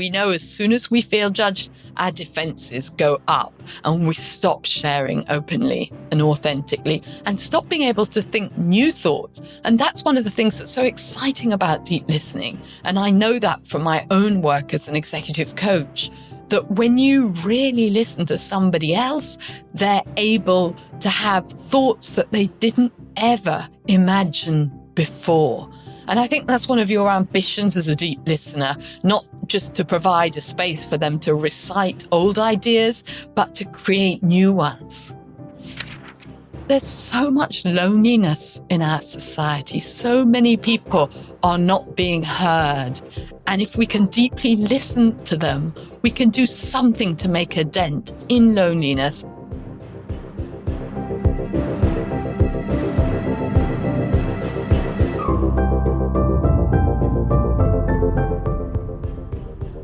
We know as soon as we feel judged, our defenses go up and we stop sharing openly and authentically and stop being able to think new thoughts. And that's one of the things that's so exciting about deep listening. And I know that from my own work as an executive coach, that when you really listen to somebody else, they're able to have thoughts that they didn't ever imagine before. And I think that's one of your ambitions as a deep listener, not just to provide a space for them to recite old ideas, but to create new ones. There's so much loneliness in our society. So many people are not being heard. And if we can deeply listen to them, we can do something to make a dent in loneliness.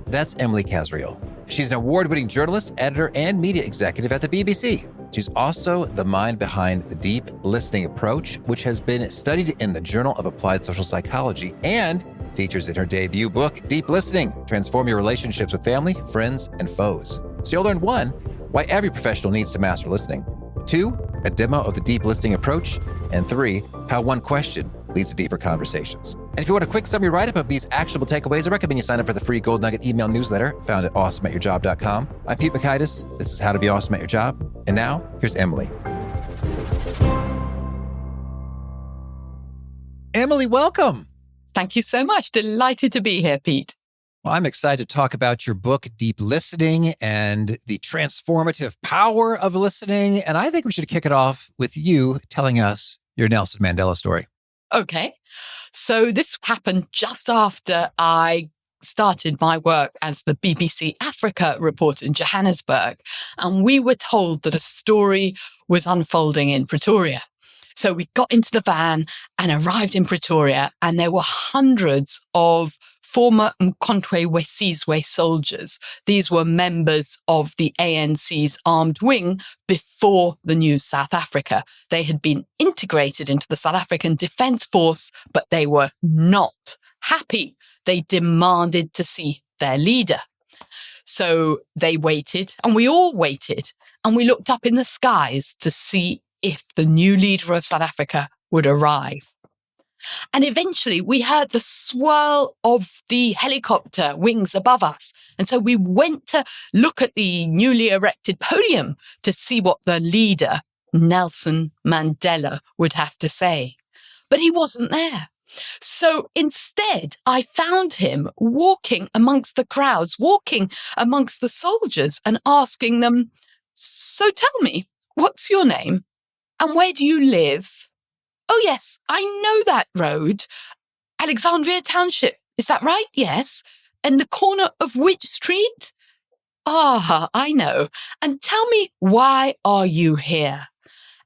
That's Emily Kasriel. She's an award-winning journalist, editor, and media executive at the BBC. She's also the mind behind the deep listening approach, which has been studied in the Journal of Applied Social Psychology and features in her debut book, Deep Listening, Transform Your Relationships with Family, Friends, and Foes. So you'll learn 1, why every professional needs to master listening, 2, a demo of the deep listening approach, and 3, how one question leads to deeper conversations. And if you want a quick summary write-up of these actionable takeaways, I recommend you sign up for the free Gold Nugget email newsletter found at awesomeatyourjob.com. I'm Pete Makaitis. This is How to Be Awesome at Your Job. And now, here's Emily. Emily, welcome. Thank you so much. Delighted to be here, Pete. Well, I'm excited to talk about your book, Deep Listening, and the transformative power of listening. And I think we should kick it off with you telling us your Nelson Mandela story. Okay. So this happened just after I started my work as the BBC Africa reporter in Johannesburg. And we were told that a story was unfolding in Pretoria. So we got into the van and arrived in Pretoria, and there were hundreds of former Mkontwe Wesizwe soldiers. These were members of the ANC's armed wing before the new South Africa. They had been integrated into the South African Defence Force, but they were not happy. They demanded to see their leader. So they waited, and we all waited, and we looked up in the skies to see if the new leader of South Africa would arrive. And eventually we heard the swirl of the helicopter wings above us. And so we went to look at the newly erected podium to see what the leader, Nelson Mandela, would have to say. But he wasn't there. So instead, I found him walking amongst the crowds, walking amongst the soldiers and asking them, "So tell me, what's your name? And where do you live? Oh, yes, I know that road. Alexandria Township. Is that right? Yes. And the corner of which street? Ah, I know. And tell me, why are you here?"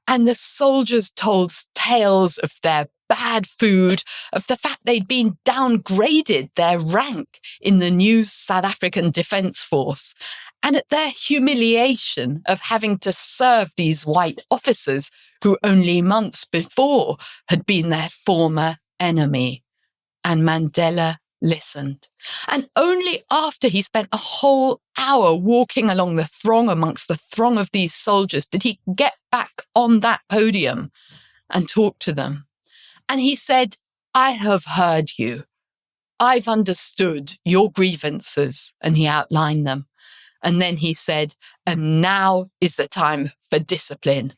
And the soldiers told tales of their bad food, of the fact they'd been downgraded their rank in the new South African Defence Force, and at their humiliation of having to serve these white officers who only months before had been their former enemy. And Mandela listened. And only after he spent a whole hour walking along the throng amongst the throng of these soldiers did he get back on that podium and talk to them. And he said, "I have heard you. I've understood your grievances." And he outlined them. And then he said, "And now is the time for discipline.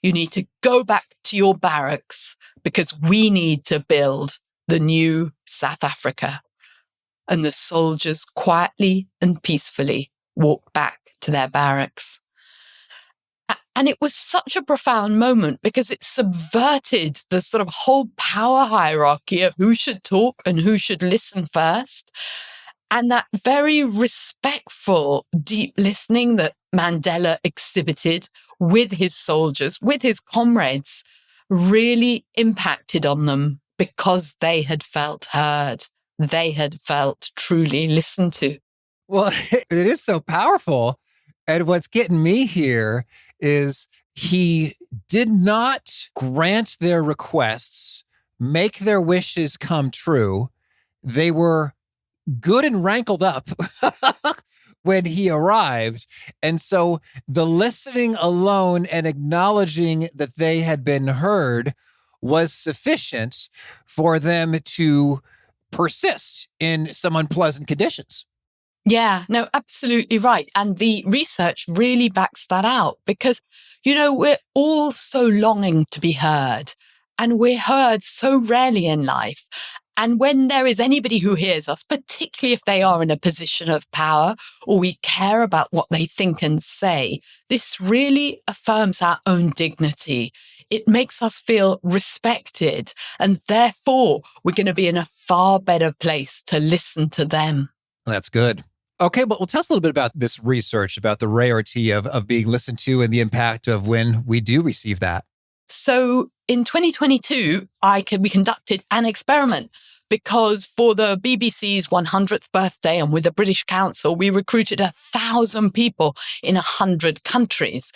You need to go back to your barracks because we need to build the new South Africa." And the soldiers quietly and peacefully walked back to their barracks. And it was such a profound moment because it subverted the sort of whole power hierarchy of who should talk and who should listen first. And that very respectful, deep listening that Mandela exhibited with his soldiers, with his comrades, really impacted on them because they had felt heard. They had felt truly listened to. Well, it is so powerful. And what's getting me here is he did not grant their requests, make their wishes come true. They were good and rankled up when he arrived. And so the listening alone and acknowledging that they had been heard was sufficient for them to persist in some unpleasant conditions. Yeah, no, absolutely right. And the research really backs that out because, we're all so longing to be heard, and we're heard so rarely in life. And when there is anybody who hears us, particularly if they are in a position of power or we care about what they think and say, this really affirms our own dignity. It makes us feel respected, and therefore we're going to be in a far better place to listen to them. That's good. Okay, but tell us a little bit about this research, about the rarity of being listened to and the impact of when we do receive that. So in 2022, we conducted an experiment because for the BBC's 100th birthday and with the British Council, we recruited 1,000 people in 100 countries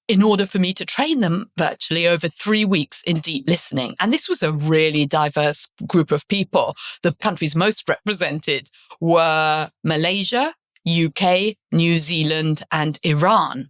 in order for me to train them virtually over 3 weeks in deep listening. And this was a really diverse group of people. The countries most represented were Malaysia, UK, New Zealand, and Iran.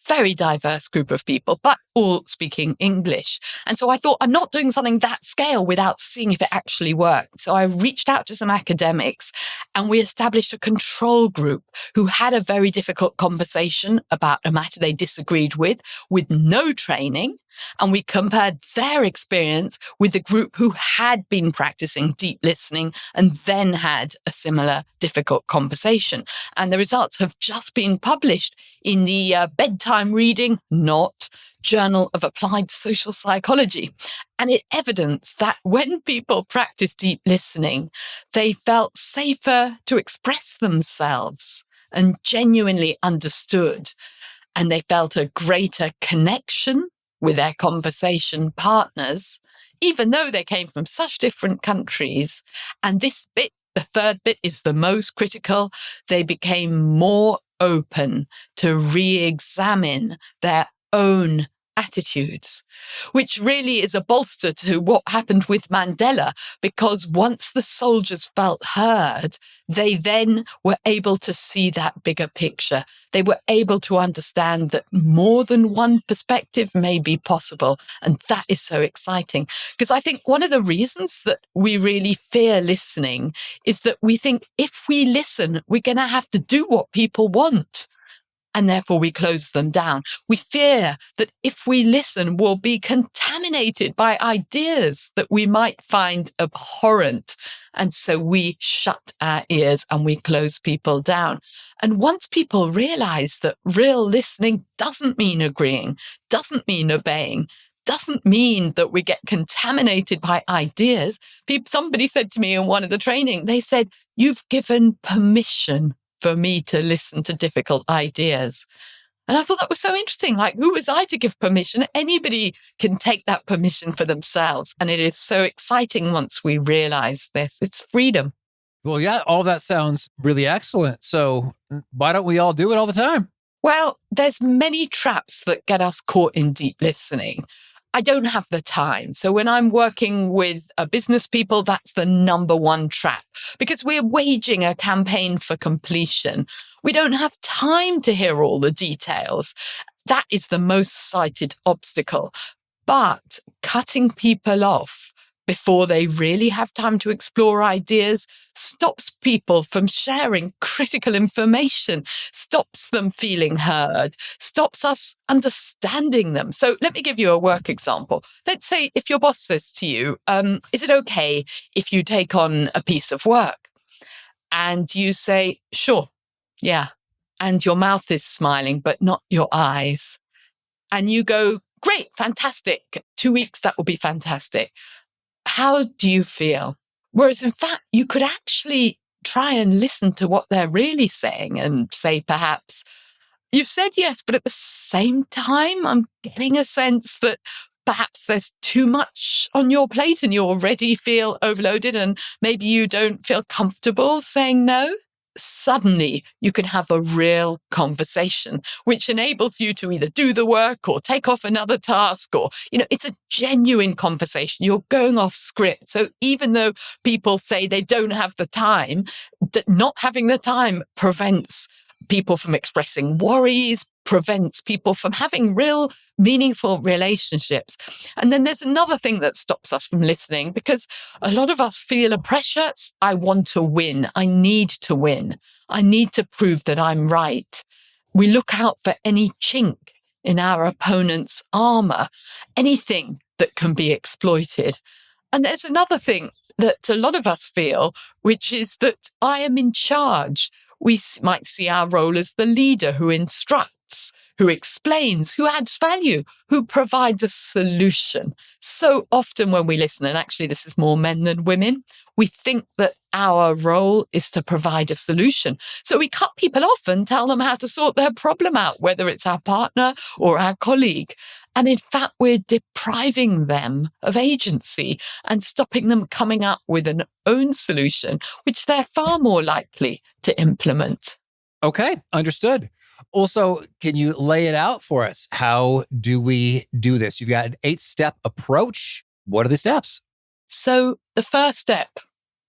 Very diverse group of people, but all speaking English. And so I thought, I'm not doing something that scale without seeing if it actually worked. So I reached out to some academics and we established a control group who had a very difficult conversation about a matter they disagreed with no training. And we compared their experience with the group who had been practicing deep listening and then had a similar difficult conversation. And the results have just been published in the bedtime reading, not Journal of Applied Social Psychology. And it evidenced that when people practice deep listening, they felt safer to express themselves and genuinely understood. And they felt a greater connection with their conversation partners, even though they came from such different countries. And this bit, the third bit, is the most critical. They became more open to re-examine their own attitudes, which really is a bolster to what happened with Mandela, because once the soldiers felt heard, they then were able to see that bigger picture. They were able to understand that more than one perspective may be possible. And that is so exciting, because I think one of the reasons that we really fear listening is that we think if we listen, we're going to have to do what people want. And therefore we close them down. We fear that if we listen, we'll be contaminated by ideas that we might find abhorrent. And so we shut our ears and we close people down. And once people realize that real listening doesn't mean agreeing, doesn't mean obeying, doesn't mean that we get contaminated by ideas. Somebody said to me in one of the training, they said, "You've given permission for me to listen to difficult ideas." And I thought that was so interesting. Like, who was I to give permission? Anybody can take that permission for themselves. And it is so exciting once we realize this. It's freedom. Well, yeah, all that sounds really excellent. So why don't we all do it all the time? Well, there's many traps that get us caught in deep listening. I don't have the time. So when I'm working with business people, that's the number one trap, because we're waging a campaign for completion. We don't have time to hear all the details. That is the most cited obstacle. But cutting people off before they really have time to explore ideas stops people from sharing critical information, stops them feeling heard, stops us understanding them. So let me give you a work example. Let's say if your boss says to you, is it okay if you take on a piece of work? And you say, sure, yeah. And your mouth is smiling, but not your eyes. And you go, great, fantastic. 2 weeks, that will be fantastic. How do you feel? Whereas in fact, you could actually try and listen to what they're really saying and say, perhaps, you've said yes, but at the same time, I'm getting a sense that perhaps there's too much on your plate and you already feel overloaded and maybe you don't feel comfortable saying no. suddenly you can have a real conversation, which enables you to either do the work or take off another task, or, it's a genuine conversation. You're going off script. So even though people say they don't have the time, not having the time prevents people from expressing worries, prevents people from having real meaningful relationships. And then there's another thing that stops us from listening, because a lot of us feel a pressure. I want to win. I need to win. I need to prove that I'm right. We look out for any chink in our opponent's armor, anything that can be exploited. And there's another thing that a lot of us feel, which is that I am in charge. We might see our role as the leader who instructs, who explains, who adds value, who provides a solution. So often when we listen, and actually this is more men than women, we think that our role is to provide a solution. So we cut people off and tell them how to sort their problem out, whether it's our partner or our colleague. And in fact, we're depriving them of agency and stopping them coming up with an own solution, which they're far more likely to implement. Okay, understood. Also, can you lay it out for us? How do we do this? You've got an 8-step approach. What are the steps? So the first step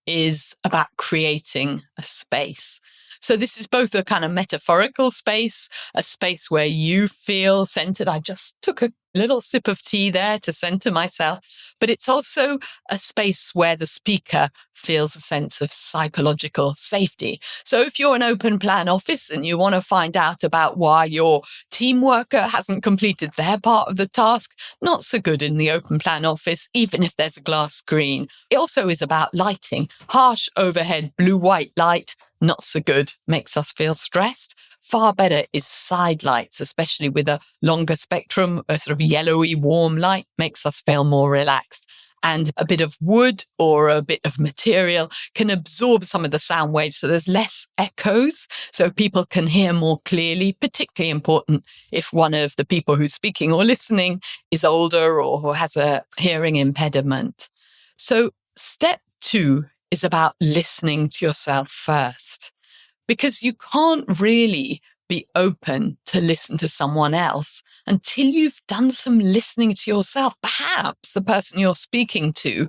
is about creating a space. So this is both a kind of metaphorical space, a space where you feel centered. I just took a little sip of tea there to center myself, but it's also a space where the speaker feels a sense of psychological safety. So if you're an open plan office and you want to find out about why your team worker hasn't completed their part of the task, not so good in the open plan office, even if there's a glass screen. It also is about lighting. Harsh overhead blue-white light, not so good, makes us feel stressed. Far better is side lights, especially with a longer spectrum, a sort of yellowy warm light, makes us feel more relaxed. And a bit of wood or a bit of material can absorb some of the sound waves, so there's less echoes, so people can hear more clearly, particularly important if one of the people who's speaking or listening is older or has a hearing impediment. So step 2 is about listening to yourself first, because you can't really be open to listen to someone else until you've done some listening to yourself. Perhaps the person you're speaking to,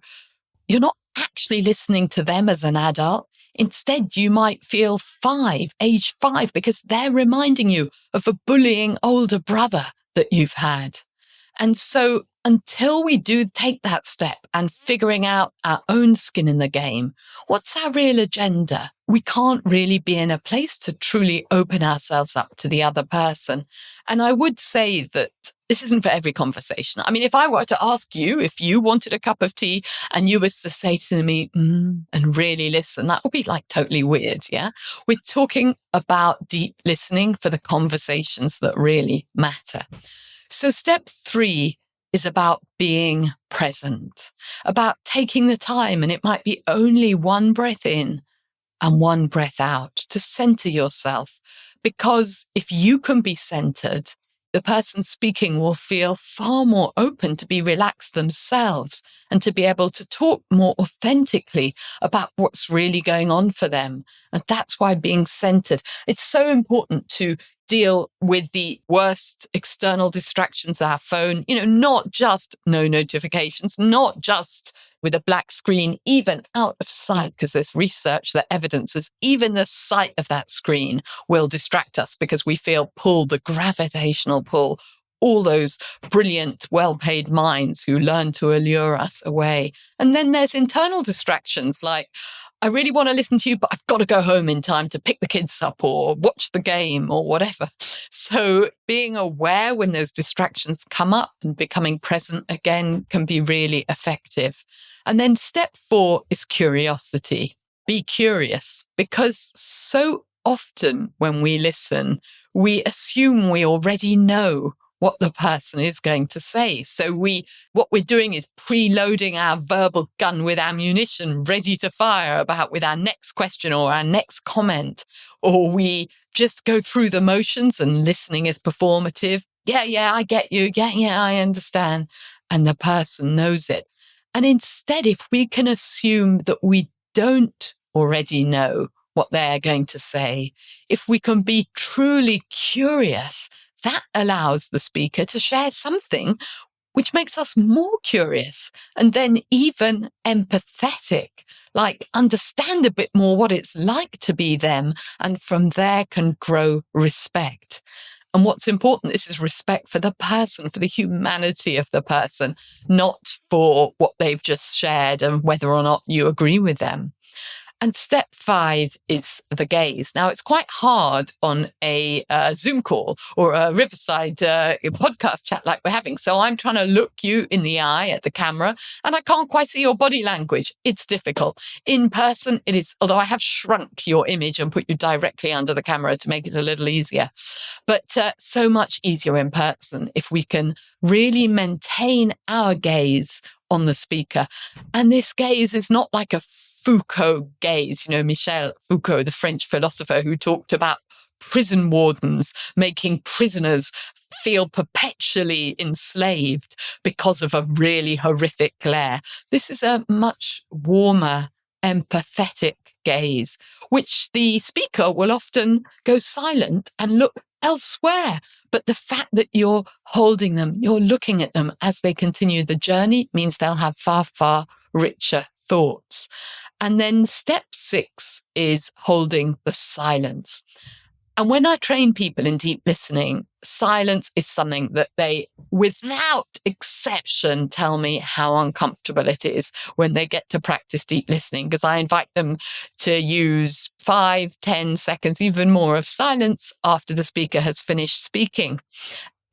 you're not actually listening to them as an adult. Instead, you might feel age 5, because they're reminding you of a bullying older brother that you've had. And so until we do take that step and figuring out our own skin in the game, what's our real agenda? We can't really be in a place to truly open ourselves up to the other person. And I would say that this isn't for every conversation. I mean, if I were to ask you if you wanted a cup of tea and you was to say to me, and really listen, that would be like totally weird, yeah? We're talking about deep listening for the conversations that really matter. So step 3 is about being present, about taking the time, and it might be only one breath in and one breath out to center yourself. Because if you can be centered, the person speaking will feel far more open to be relaxed themselves and to be able to talk more authentically about what's really going on for them. And that's why being centered, it's so important to deal with the worst external distractions of our phone, not just no notifications, not just with a black screen, even out of sight, because there's research that evidences even the sight of that screen will distract us because we feel pulled, the gravitational pull, all those brilliant, well-paid minds who learn to allure us away. And then there's internal distractions like, I really want to listen to you, but I've got to go home in time to pick the kids up or watch the game or whatever. So being aware when those distractions come up and becoming present again can be really effective. And then step 4 is curiosity. Be curious, because so often when we listen, we assume we already know what the person is going to say. So what we're doing is preloading our verbal gun with ammunition ready to fire with our next question or our next comment, or we just go through the motions and listening is performative. Yeah, I get you. Yeah, I understand. And the person knows it. And instead, if we can assume that we don't already know what they're going to say, if we can be truly curious, that allows the speaker to share something which makes us more curious and then even empathetic, like understand a bit more what it's like to be them, and from there can grow respect. And what's important, this is respect for the person, for the humanity of the person, not for what they've just shared and whether or not you agree with them. And step 5 is the gaze. Now, it's quite hard on a Zoom call or a Riverside podcast chat like we're having. So I'm trying to look you in the eye at the camera and I can't quite see your body language. It's difficult. In person, it is, although I have shrunk your image and put you directly under the camera to make it a little easier. But so much easier in person if we can really maintain our gaze on the speaker. And this gaze is not like a Foucault gaze, Michel Foucault, the French philosopher who talked about prison wardens making prisoners feel perpetually enslaved because of a really horrific glare. This is a much warmer, empathetic gaze, which the speaker will often go silent and look elsewhere. But the fact that you're holding them, you're looking at them as they continue the journey means they'll have far, far richer thoughts. And then step 6 is holding the silence. And when I train people in deep listening, silence is something that they, without exception, tell me how uncomfortable it is when they get to practice deep listening, because I invite them to use 5, 10 seconds, even more of silence after the speaker has finished speaking.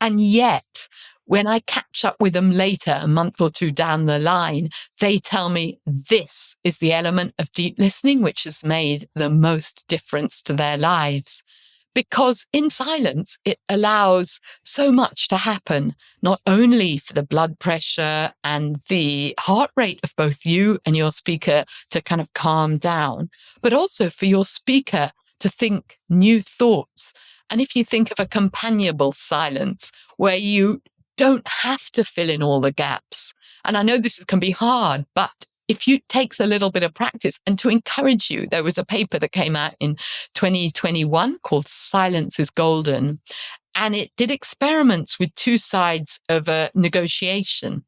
And yet, when I catch up with them later, a month or 2 down the line, they tell me this is the element of deep listening which has made the most difference to their lives. Because in silence, it allows so much to happen, not only for the blood pressure and the heart rate of both you and your speaker to kind of calm down, but also for your speaker to think new thoughts. And if you think of a companionable silence where you don't have to fill in all the gaps, and I know this can be hard, but if it takes a little bit of practice, and to encourage you, there was a paper that came out in 2021 called Silence is Golden, and it did experiments with 2 sides of a negotiation.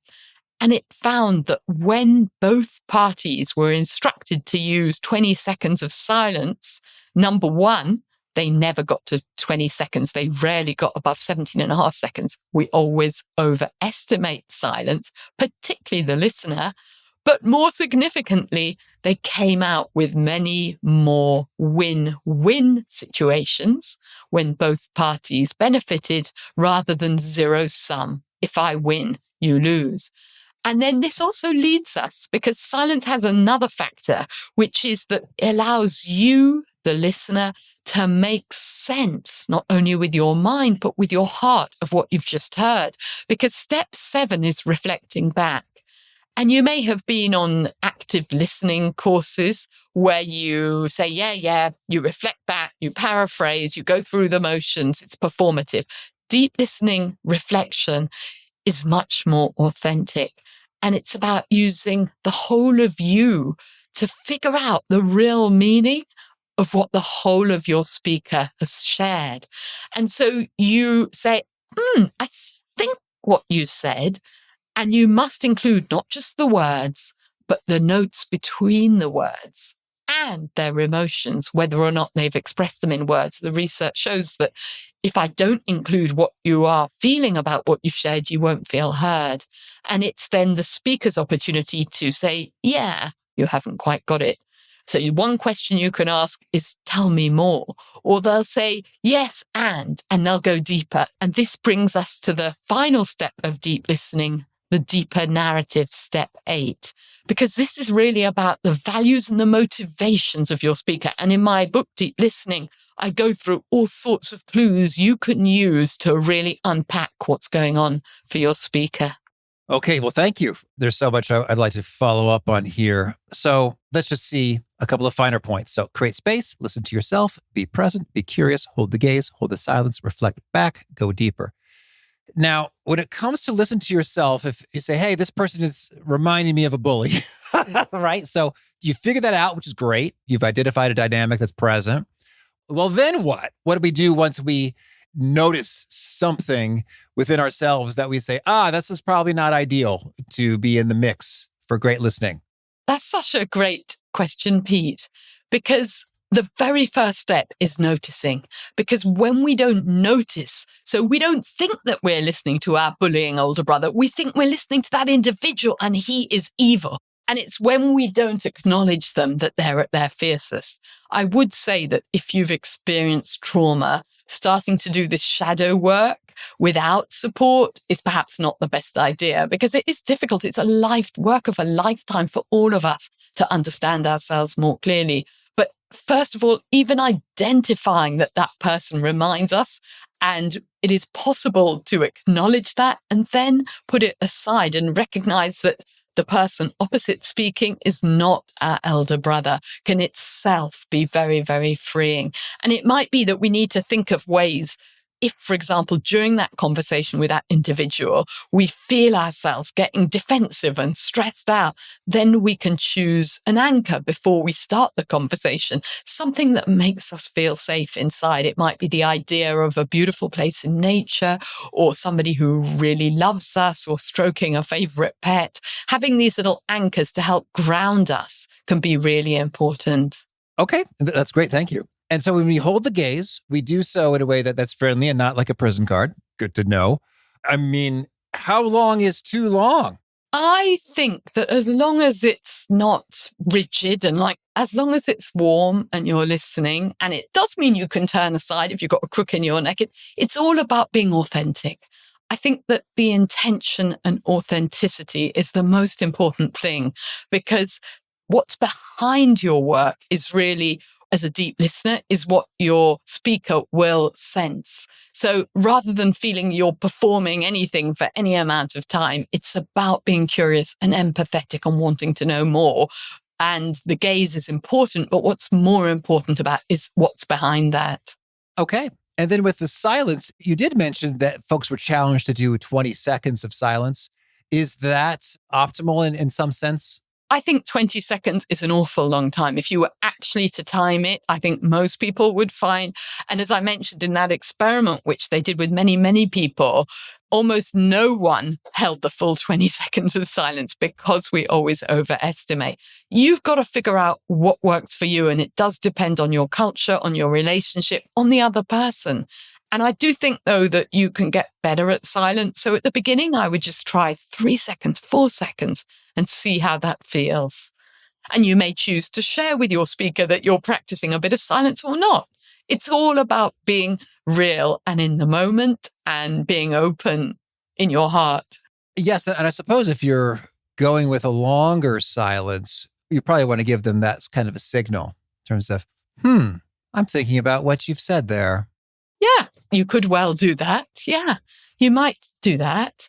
And it found that when both parties were instructed to use 20 seconds of silence, number one, they never got to 20 seconds. They rarely got above 17 and a half seconds. We always overestimate silence, particularly the listener. But more significantly, they came out with many more win-win situations when both parties benefited rather than zero sum. If I win, you lose. And then this also leads us, because silence has another factor, which is that it allows you, the listener, to make sense, not only with your mind, but with your heart of what you've just heard. Because step 7 is reflecting back. And you may have been on active listening courses where you say, yeah, you reflect back, you paraphrase, you go through the motions, it's performative. Deep listening reflection is much more authentic. And it's about using the whole of you to figure out the real meaning of what the whole of your speaker has shared. And so you say, I think what you said. And you must include not just the words, but the notes between the words and their emotions, whether or not they've expressed them in words. The research shows that if I don't include what you are feeling about what you've shared, you won't feel heard. And it's then the speaker's opportunity to say, yeah, you haven't quite got it. So one question you can ask is, tell me more. Or they'll say, yes, and they'll go deeper. And this brings us to the final step of deep listening, the deeper narrative, step 8, because this is really about the values and the motivations of your speaker. And in my book, Deep Listening, I go through all sorts of clues you can use to really unpack what's going on for your speaker. Okay, well, thank you. There's so much I'd like to follow up on here. So let's just see a couple of finer points. So create space, listen to yourself, be present, be curious, hold the gaze, hold the silence, reflect back, go deeper. Now, when it comes to listen to yourself, if you say, hey, this person is reminding me of a bully, Right? So you figure that out, which is great. You've identified a dynamic that's present. Well, then what? What do we do once we notice something within ourselves that we say, this is probably not ideal to be in the mix for great listening? That's such a great question, Pete, because the very first step is noticing. Because when we don't notice, so we don't think that we're listening to our bullying older brother, we think we're listening to that individual and he is evil. And it's when we don't acknowledge them that they're at their fiercest. I would say that if you've experienced trauma, starting to do this shadow work without support is perhaps not the best idea, because it is difficult. It's a work of a lifetime for all of us to understand ourselves more clearly. But first of all, even identifying that that person reminds us, and it is possible to acknowledge that and then put it aside and recognize that the person opposite speaking is not our elder brother, can itself be very, very freeing. And it might be that we need to think of ways, if, for example, during that conversation with that individual, we feel ourselves getting defensive and stressed out, then we can choose an anchor before we start the conversation, something that makes us feel safe inside. It might be the idea of a beautiful place in nature, or somebody who really loves us, or stroking a favorite pet. Having these little anchors to help ground us can be really important. Okay, that's great. Thank you. And so when we hold the gaze, we do so in a way that's friendly and not like a prison guard. Good to know. I mean, how long is too long? I think that as long as it's not rigid and as long as it's warm and you're listening, and it does mean you can turn aside if you've got a crook in your neck, it's all about being authentic. I think that the intention and authenticity is the most important thing, because what's behind your work is really, as a deep listener, is what your speaker will sense. So rather than feeling you're performing anything for any amount of time, it's about being curious and empathetic and wanting to know more. And the gaze is important, but what's more important about is what's behind that. Okay. And then with the silence, you did mention that folks were challenged to do 20 seconds of silence. Is that optimal in some sense? I think 20 seconds is an awful long time. If you were actually to time it, I think most people would find, and as I mentioned in that experiment, which they did with many, many people, almost no one held the full 20 seconds of silence, because we always overestimate. You've got to figure out what works for you. And it does depend on your culture, on your relationship, on the other person. And I do think, though, that you can get better at silence. So at the beginning, I would just try 3 seconds, 4 seconds, and see how that feels. And you may choose to share with your speaker that you're practicing a bit of silence or not. It's all about being real and in the moment and being open in your heart. Yes. And I suppose if you're going with a longer silence, you probably want to give them that kind of a signal in terms of, I'm thinking about what you've said there. Yeah, you could well do that. Yeah, you might do that.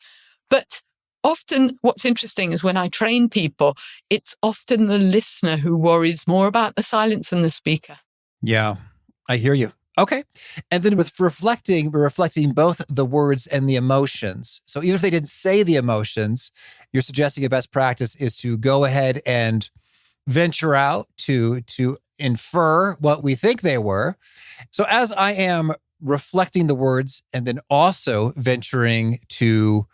But often what's interesting is when I train people, it's often the listener who worries more about the silence than the speaker. Yeah, I hear you. Okay. And then with reflecting, we're reflecting both the words and the emotions. So even if they didn't say the emotions, you're suggesting a best practice is to go ahead and venture out to infer what we think they were. So as I am reflecting the words and then also venturing to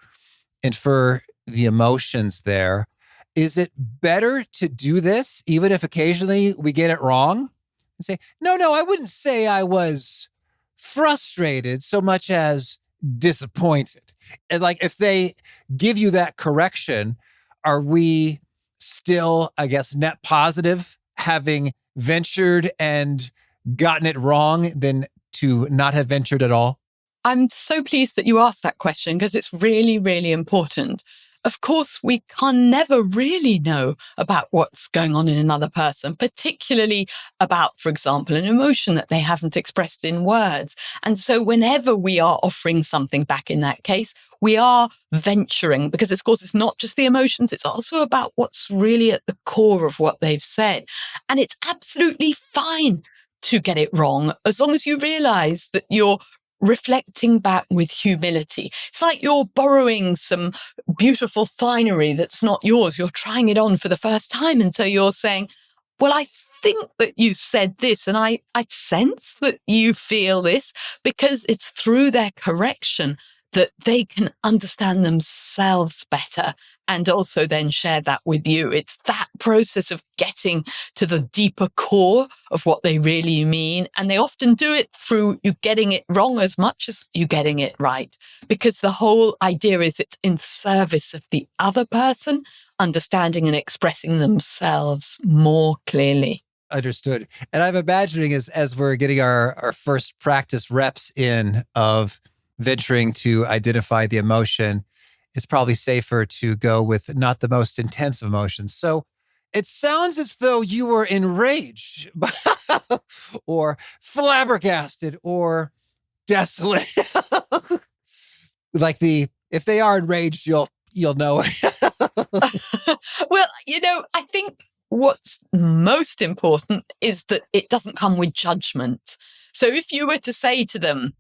infer the emotions there, is it better to do this even if occasionally we get it wrong? And say, no, I wouldn't say I was frustrated so much as disappointed. And if they give you that correction, are we still, I guess, net positive, having ventured and gotten it wrong than to not have ventured at all? I'm so pleased that you asked that question, because it's really, really important. Of course, we can never really know about what's going on in another person, particularly about, for example, an emotion that they haven't expressed in words. And so whenever we are offering something back in that case, we are venturing, because of course, it's not just the emotions, it's also about what's really at the core of what they've said. And it's absolutely fine to get it wrong, as long as you realize that you're reflecting back with humility. It's like you're borrowing some beautiful finery that's not yours. You're trying it on for the first time. And so you're saying, well, I think that you said this, and I sense that you feel this, because it's through their correction that they can understand themselves better and also then share that with you. It's that process of getting to the deeper core of what they really mean. And they often do it through you getting it wrong as much as you getting it right, because the whole idea is it's in service of the other person understanding and expressing themselves more clearly. Understood. And I'm imagining as we're getting our first practice reps in of venturing to identify the emotion, it's probably safer to go with not the most intense of emotions. So it sounds as though you were enraged or flabbergasted or desolate. If they are enraged, you'll know it. Well, I think what's most important is that it doesn't come with judgment. So if you were to say to them,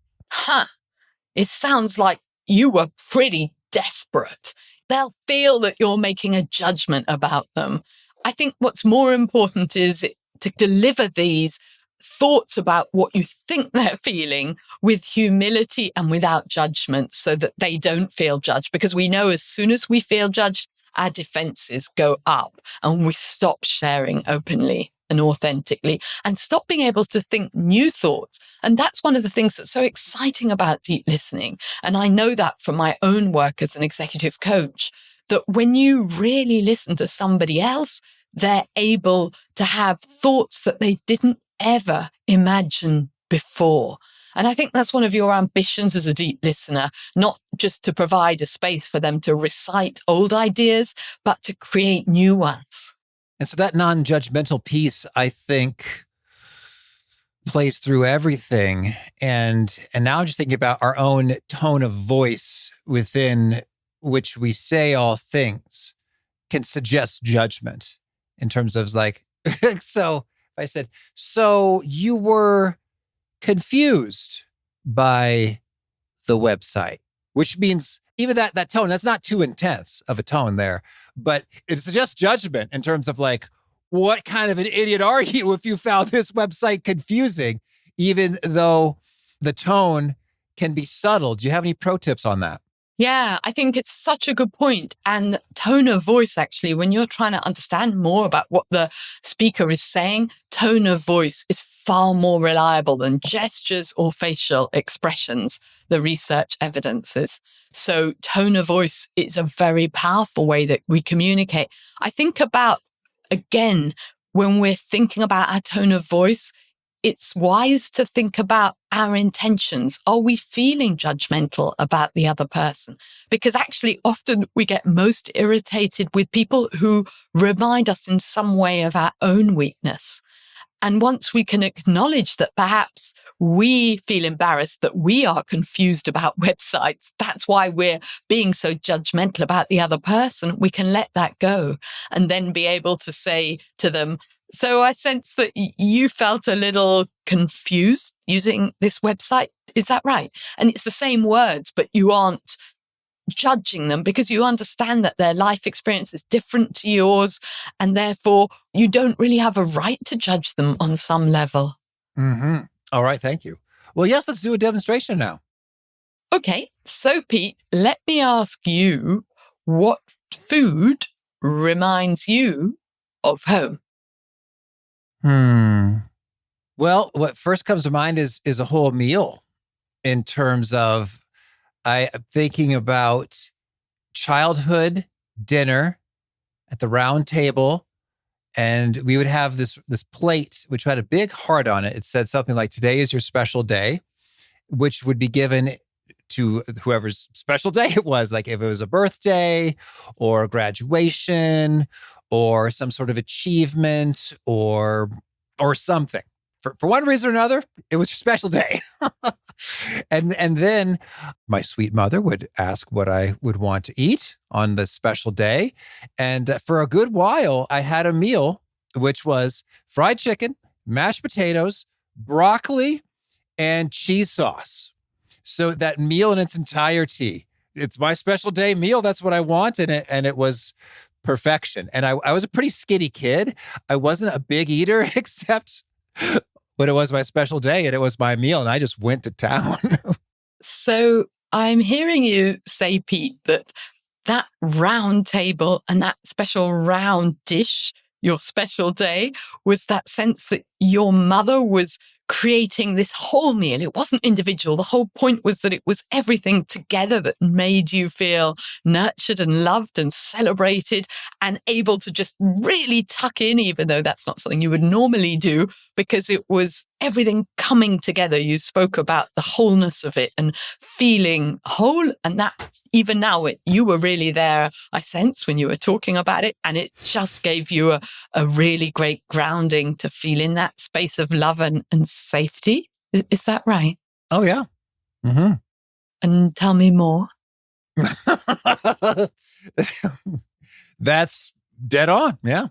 it sounds like you were pretty desperate, they'll feel that you're making a judgment about them. I think what's more important is to deliver these thoughts about what you think they're feeling with humility and without judgment, so that they don't feel judged. Because we know as soon as we feel judged, our defenses go up and we stop sharing openly and authentically and stop being able to think new thoughts. And that's one of the things that's so exciting about deep listening. And I know that from my own work as an executive coach, that when you really listen to somebody else, they're able to have thoughts that they didn't ever imagine before. And I think that's one of your ambitions as a deep listener, not just to provide a space for them to recite old ideas, but to create new ones. And so that non-judgmental piece, I think, plays through everything. And now I'm just thinking about our own tone of voice within which we say all things can suggest judgment in terms of so if I said, so you were confused by the website, which means even that tone, that's not too intense of a tone there, but it suggests judgment in terms of what kind of an idiot are you if you found this website confusing, even though the tone can be subtle. Do you have any pro tips on that? Yeah, I think it's such a good point. And tone of voice, actually, when you're trying to understand more about what the speaker is saying, tone of voice is far more reliable than gestures or facial expressions, the research evidences. So tone of voice is a very powerful way that we communicate. I think about, again, when we're thinking about our tone of voice, it's wise to think about our intentions. Are we feeling judgmental about the other person? Because actually, often we get most irritated with people who remind us in some way of our own weakness. And once we can acknowledge that perhaps we feel embarrassed that we are confused about websites, that's why we're being so judgmental about the other person, we can let that go and then be able to say to them, so I sense that you felt a little confused using this website. Is that right? And it's the same words, but you aren't judging them because you understand that their life experience is different to yours. And therefore, you don't really have a right to judge them on some level. Mm-hmm. All right. Thank you. Well, yes, let's do a demonstration now. Okay. So, Pete, let me ask you, what food reminds you of home? Well, what first comes to mind is a whole meal in terms of I'm thinking about childhood dinner at the round table. And we would have this plate, which had a big heart on it. It said something like, today is your special day, which would be given to whoever's special day it was. Like if it was a birthday or graduation or some sort of achievement or something. For one reason or another, it was your special day. And then my sweet mother would ask what I would want to eat on the special day. And for a good while, I had a meal, which was fried chicken, mashed potatoes, broccoli, and cheese sauce. So that meal in its entirety, it's my special day meal. That's what I want. And it was perfection. And I was a pretty skinny kid. I wasn't a big eater, except when it was my special day and it was my meal. And I just went to town. So I'm hearing you say, Pete, that round table and that special round dish, your special day, was that sense that your mother was creating this whole meal. It wasn't individual. The whole point was that it was everything together that made you feel nurtured and loved and celebrated and able to just really tuck in, even though that's not something you would normally do, because it was everything coming together. You spoke about the wholeness of it and feeling whole. And that even now, you were really there, I sense, when you were talking about it. And it just gave you a really great grounding to feel in that space of love and safety. Is that right? Oh, yeah. Mm-hmm. And tell me more. That's dead on. Yeah.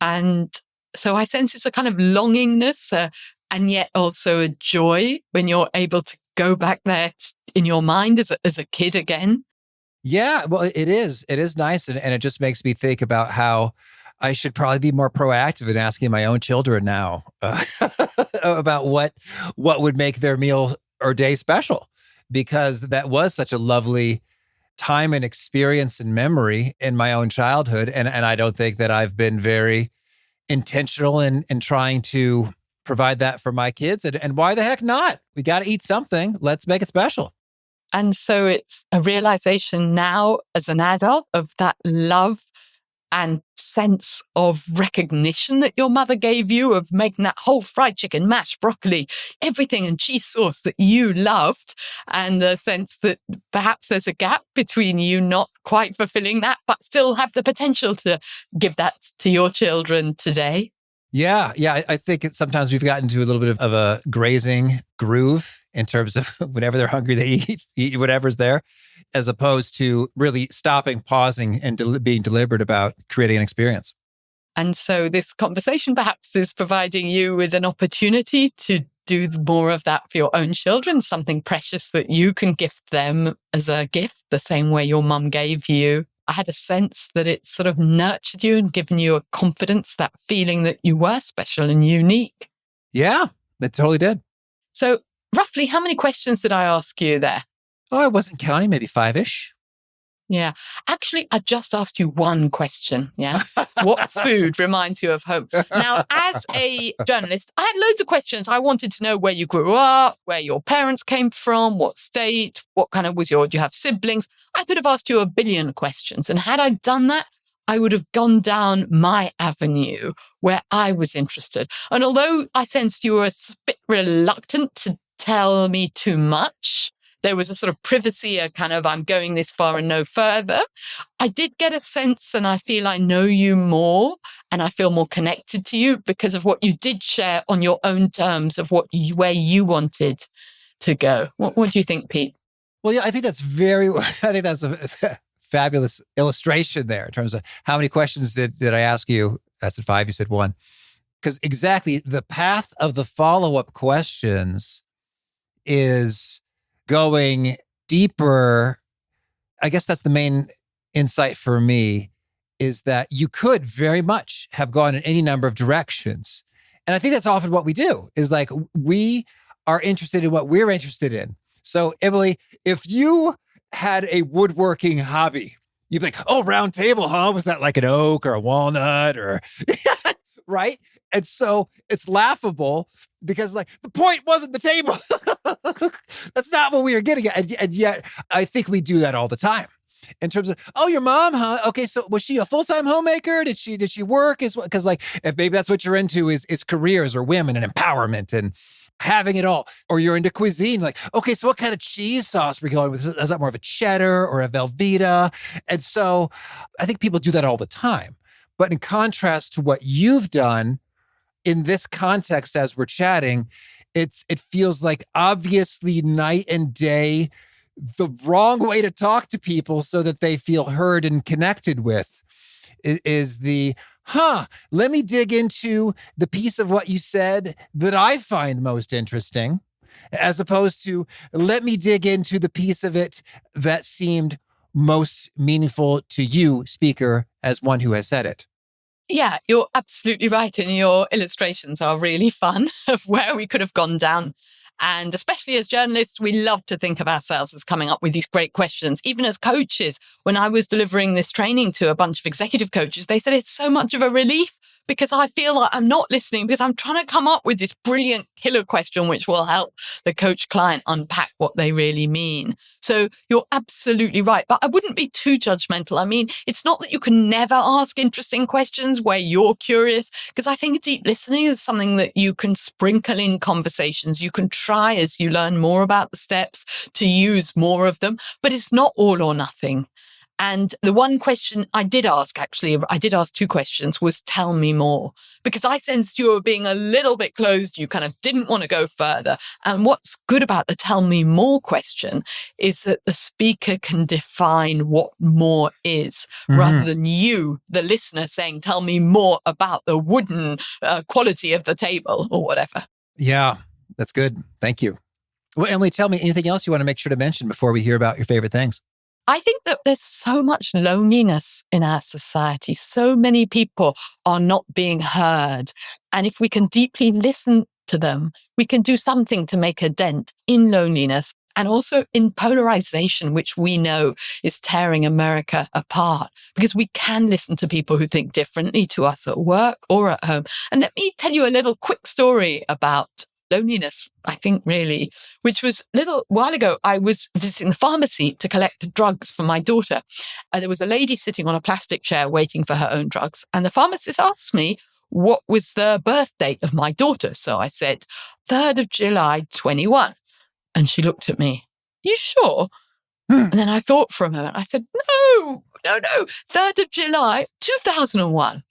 And so I sense it's a kind of longingness and yet also a joy when you're able to go back there in your mind as a kid again. Yeah, well, it is. It is nice. And it just makes me think about how I should probably be more proactive in asking my own children now about what would make their meal or day special, because that was such a lovely time and experience and memory in my own childhood. And I don't think that I've been very intentional in trying to provide that for my kids. And why the heck not? We got to eat something. Let's make it special. And so it's a realization now as an adult of that love and sense of recognition that your mother gave you, of making that whole fried chicken, mashed broccoli, everything and cheese sauce that you loved. And the sense that perhaps there's a gap between you not quite fulfilling that, but still have the potential to give that to your children today. Yeah. I think sometimes we've gotten to a little bit of a grazing groove in terms of whenever they're hungry, they eat whatever's there, as opposed to really stopping, pausing, and being deliberate about creating an experience. And so this conversation perhaps is providing you with an opportunity to do more of that for your own children, something precious that you can gift them as a gift, the same way your mum gave you. I had a sense that it sort of nurtured you and given you a confidence, that feeling that you were special and unique. Yeah, it totally did. So roughly how many questions did I ask you there? Oh, I wasn't counting, maybe 5-ish. Yeah. Actually, I just asked you one question. Yeah. What food reminds you of home? Now, as a journalist, I had loads of questions. I wanted to know where you grew up, where your parents came from, what state, what kind of do you have siblings? I could have asked you a billion questions. And had I done that, I would have gone down my avenue where I was interested. And although I sensed you were a bit reluctant to tell me too much, there was a sort of privacy, a kind of, I'm going this far and no further. I did get a sense, and I feel I know you more, and I feel more connected to you because of what you did share on your own terms of where you wanted to go. What do you think, Pete? Well, yeah, I think that's a fabulous illustration there in terms of how many questions did I ask you? I said 5, you said 1. Because exactly the path of the follow-up questions is going deeper. I guess that's the main insight for me, is that you could very much have gone in any number of directions. And I think that's often what we do, is like we are interested in what we're interested in. So Emily, if you had a woodworking hobby, you'd be like, oh, round table, huh? Was that like an oak or a walnut or right? And so it's laughable because like the point wasn't the table. That's not what we were getting at. And yet I think we do that all the time in terms of, oh, your mom, huh? Okay. So was she a full-time homemaker? Did she work? Because like, if maybe that's what you're into is careers or women and empowerment and having it all, or you're into cuisine. Like, okay, so what kind of cheese sauce we're going with? Is that more of a cheddar or a Velveeta? And so I think people do that all the time. But in contrast to what you've done in this context, as we're chatting, it feels like obviously night and day, the wrong way to talk to people so that they feel heard and connected with is let me dig into the piece of what you said that I find most interesting. as opposed to let me dig into the piece of it that seemed most meaningful to you, speaker, as one who has said it. Yeah, you're absolutely right. And your illustrations are really fun of where we could have gone down. And especially as journalists, we love to think of ourselves as coming up with these great questions. Even as coaches, when I was delivering this training to a bunch of executive coaches, they said it's so much of a relief because I feel like I'm not listening because I'm trying to come up with this brilliant killer question, which will help the coach client unpack what they really mean. So you're absolutely right. But I wouldn't be too judgmental. I mean, it's not that you can never ask interesting questions where you're curious, because I think deep listening is something that you can sprinkle in conversations. You can try as you learn more about the steps to use more of them, but it's not all or nothing. And the one question I did ask two questions, was tell me more, because I sensed you were being a little bit closed. You kind of didn't want to go further. And what's good about the tell me more question is that the speaker can define what more is rather than you, the listener, saying, tell me more about the wooden quality of the table or whatever. Yeah, that's good. Thank you. Well, Emily, tell me anything else you want to make sure to mention before we hear about your favorite things. I think that there's so much loneliness in our society. So many people are not being heard. And if we can deeply listen to them, we can do something to make a dent in loneliness and also in polarization, which we know is tearing America apart, because we can listen to people who think differently to us at work or at home. And let me tell you a little quick story about loneliness, I think, really, which was a little while ago. I was visiting the pharmacy to collect drugs for my daughter. And there was a lady sitting on a plastic chair waiting for her own drugs. And the pharmacist asked me what was the birth date of my daughter. So I said, 3rd of July, 21. And she looked at me, you sure? And then I thought for a moment. I said, no, 3rd of July, 2001.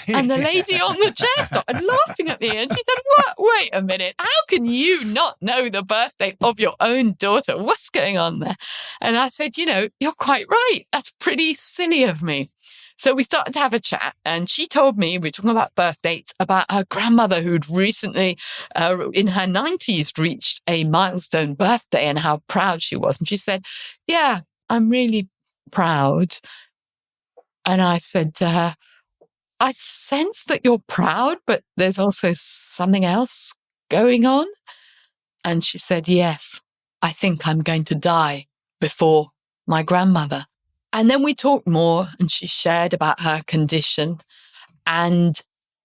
And the lady on the chair started laughing at me. And she said, what? Wait a minute. How can you not know the birth date of your own daughter? What's going on there? And I said, you're quite right. That's pretty silly of me. So we started to have a chat, and she told me, we were talking about birth dates, about her grandmother who'd recently, in her 90s, reached a milestone birthday and how proud she was. And she said, yeah, I'm really proud. And I said to her, I sense that you're proud, but there's also something else going on. And she said, yes, I think I'm going to die before my grandmother. And then we talked more, and she shared about her condition, and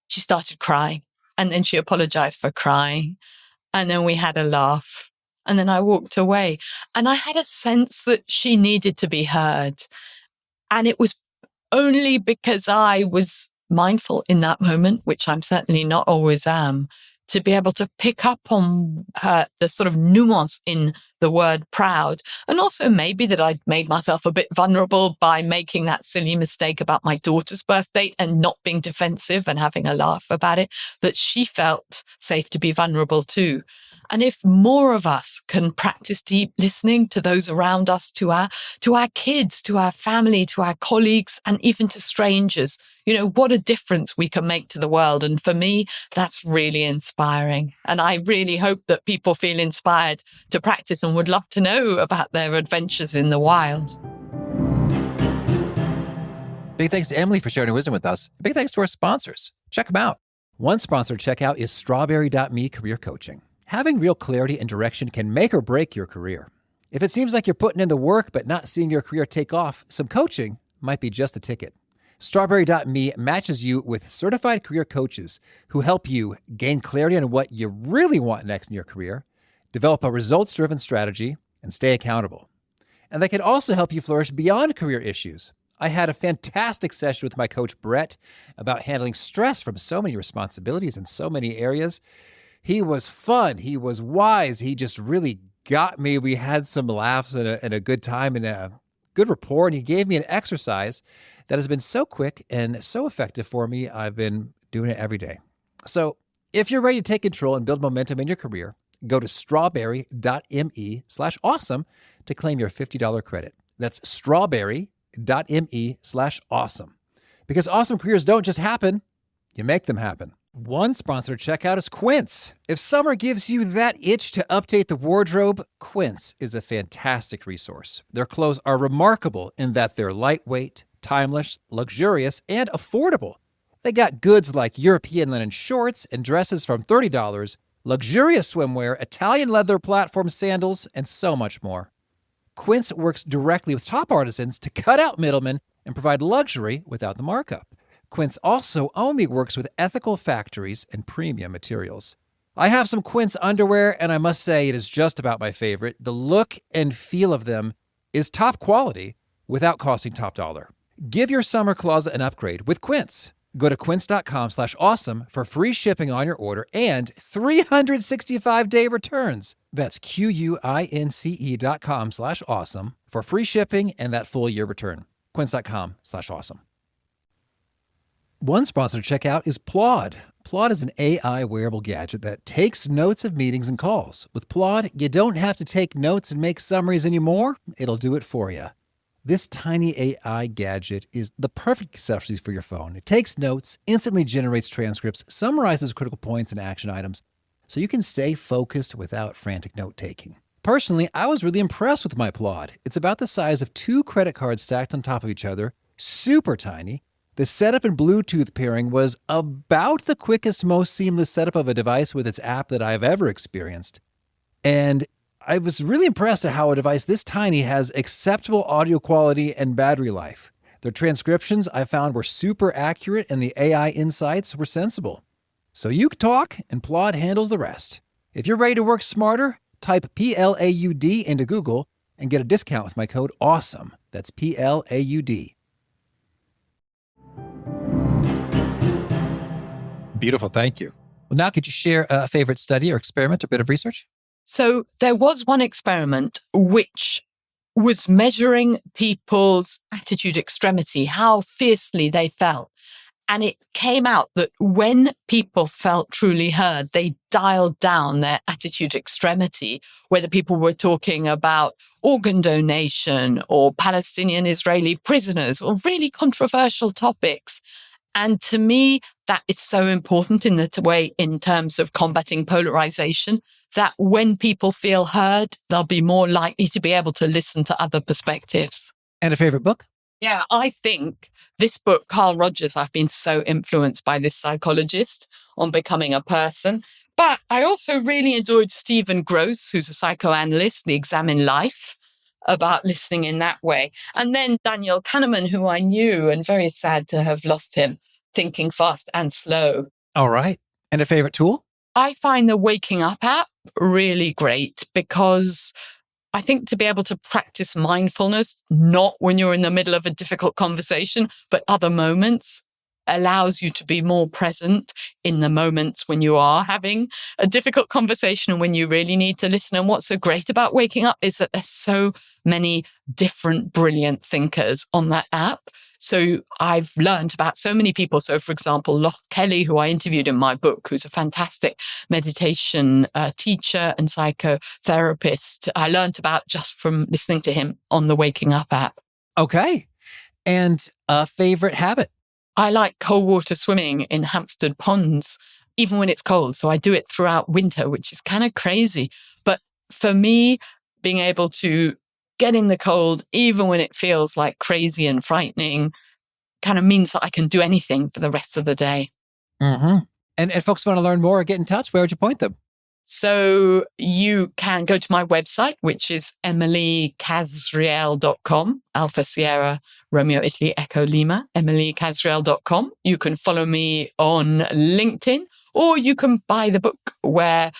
she started crying. And then she apologized for crying. And then we had a laugh. And then I walked away, and I had a sense that she needed to be heard. And it was only because I was mindful in that moment, which I'm certainly not always am, to be able to pick up on the sort of nuance in the word proud. And also maybe that I'd made myself a bit vulnerable by making that silly mistake about my daughter's birth date and not being defensive and having a laugh about it, that she felt safe to be vulnerable too. And if more of us can practice deep listening to those around us, to our kids, to our family, to our colleagues, and even to strangers, what a difference we can make to the world. And for me, that's really inspiring. And I really hope that people feel inspired to practice and would love to know about their adventures in the wild. Big thanks to Emily for sharing her wisdom with us. Big thanks to our sponsors. Check them out. One sponsor to check out is Strawberry.me Career Coaching. Having real clarity and direction can make or break your career. If it seems like you're putting in the work but not seeing your career take off, some coaching might be just the ticket. Strawberry.me matches you with certified career coaches who help you gain clarity on what you really want next in your career, develop a results-driven strategy, and stay accountable. And they can also help you flourish beyond career issues. I had a fantastic session with my coach, Brett, about handling stress from so many responsibilities in so many areas. He was fun. He was wise. He just really got me. We had some laughs and a good time and a good rapport. And he gave me an exercise that has been so quick and so effective for me. I've been doing it every day. So if you're ready to take control and build momentum in your career, go to strawberry.me/awesome to claim your $50 credit. That's strawberry.me/awesome. Because awesome careers don't just happen, you make them happen. One sponsored checkout is Quince. If summer gives you that itch to update the wardrobe, Quince is a fantastic resource. Their clothes are remarkable in that they're lightweight, timeless, luxurious, and affordable. They got goods like European linen shorts and dresses from $30, luxurious swimwear, Italian leather platform sandals, and so much more. Quince works directly with top artisans to cut out middlemen and provide luxury without the markup. Quince also only works with ethical factories and premium materials. I have some Quince underwear, and I must say it is just about my favorite. The look and feel of them is top quality without costing top dollar. Give your summer closet an upgrade with Quince. Go to quince.com/awesome for free shipping on your order and 365-day returns. That's QUINCE.com/awesome for free shipping and that full year return. Quince.com/awesome. One sponsored checkout is Plod. Plod is an AI wearable gadget that takes notes of meetings and calls. With Plod, you don't have to take notes and make summaries anymore. It'll do it for you. This tiny AI gadget is the perfect accessory for your phone. It takes notes, instantly generates transcripts, summarizes critical points and action items, so you can stay focused without frantic note-taking. Personally, I was really impressed with my Plod. It's about the size of 2 credit cards stacked on top of each other, super tiny. The setup and Bluetooth pairing was about the quickest, most seamless setup of a device with its app that I've ever experienced. And I was really impressed at how a device this tiny has acceptable audio quality and battery life. Their transcriptions I found were super accurate and the AI insights were sensible. So you talk and Plod handles the rest. If you're ready to work smarter, type PLAUD into Google and get a discount with my code AWESOME. That's PLAUD. Beautiful, thank you. Well, now could you share a favorite study or experiment or bit of research? So there was one experiment which was measuring people's attitude extremity, how fiercely they felt. And it came out that when people felt truly heard, they dialed down their attitude extremity, whether people were talking about organ donation or Palestinian-Israeli prisoners or really controversial topics. And to me, that is so important in the way in terms of combating polarization, that when people feel heard, they'll be more likely to be able to listen to other perspectives. And a favorite book? Yeah, I think this book, Carl Rogers, I've been so influenced by this psychologist on becoming a person. But I also really enjoyed Stephen Gross, who's a psychoanalyst, The Examine Life, about listening in that way. And then Daniel Kahneman, who I knew, and very sad to have lost him, Thinking Fast and Slow. All right. And a favorite tool? I find the Waking Up app really great because I think to be able to practice mindfulness, not when you're in the middle of a difficult conversation, but other moments, allows you to be more present in the moments when you are having a difficult conversation and when you really need to listen. And what's so great about Waking Up is that there's so many different brilliant thinkers on that app. So I've learned about so many people. So, for example, Locke Kelly, who I interviewed in my book, who's a fantastic meditation teacher and psychotherapist, I learned about just from listening to him on the Waking Up app. Okay. And a favorite habit? I like cold water swimming in Hampstead ponds, even when it's cold. So I do it throughout winter, which is kind of crazy. But for me, being able to get in the cold, even when it feels like crazy and frightening, kind of means that I can do anything for the rest of the day. Mm-hmm. And if folks want to learn more or get in touch, where would you point them? So you can go to my website, which is emilykasriel.com, Alpha Sierra, Romeo Italy, Echo Lima, emilykasriel.com. You can follow me on LinkedIn, or you can buy the book where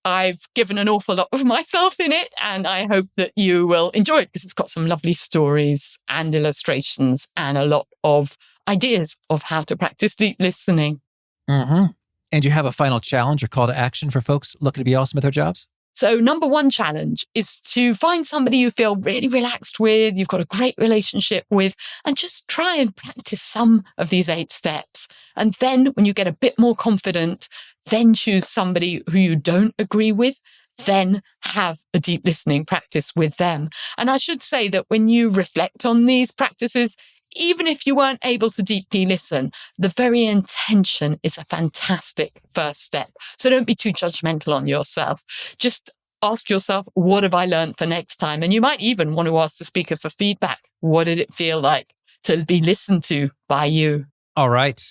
I've given an awful lot of myself in it, and I hope that you will enjoy it because it's got some lovely stories and illustrations and a lot of ideas of how to practice deep listening. Mm-hmm. And you have a final challenge or call to action for folks looking to be awesome at their jobs? So number one challenge is to find somebody you feel really relaxed with, you've got a great relationship with, and just try and practice some of these 8 steps. And then when you get a bit more confident, then choose somebody who you don't agree with, then have a deep listening practice with them. And I should say that when you reflect on these practices, even if you weren't able to deeply listen, the very intention is a fantastic first step. So don't be too judgmental on yourself. Just ask yourself, what have I learned for next time? And you might even want to ask the speaker for feedback. What did it feel like to be listened to by you? All right.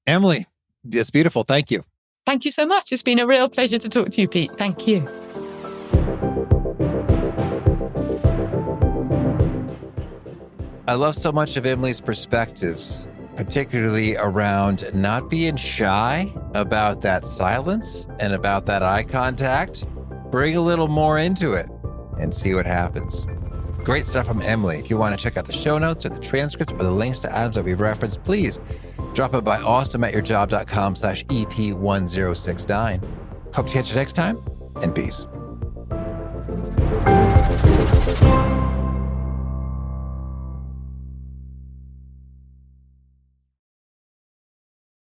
Emily, it's beautiful. Thank you. Thank you so much. It's been a real pleasure to talk to you, Pete. Thank you. I love so much of Emily's perspectives, particularly around not being shy about that silence and about that eye contact. Bring a little more into it and see what happens. Great stuff from Emily. If you want to check out the show notes or the transcript or the links to items that we've referenced, please drop it by awesomeatyourjob.com/EP1069. Hope to catch you next time, and peace.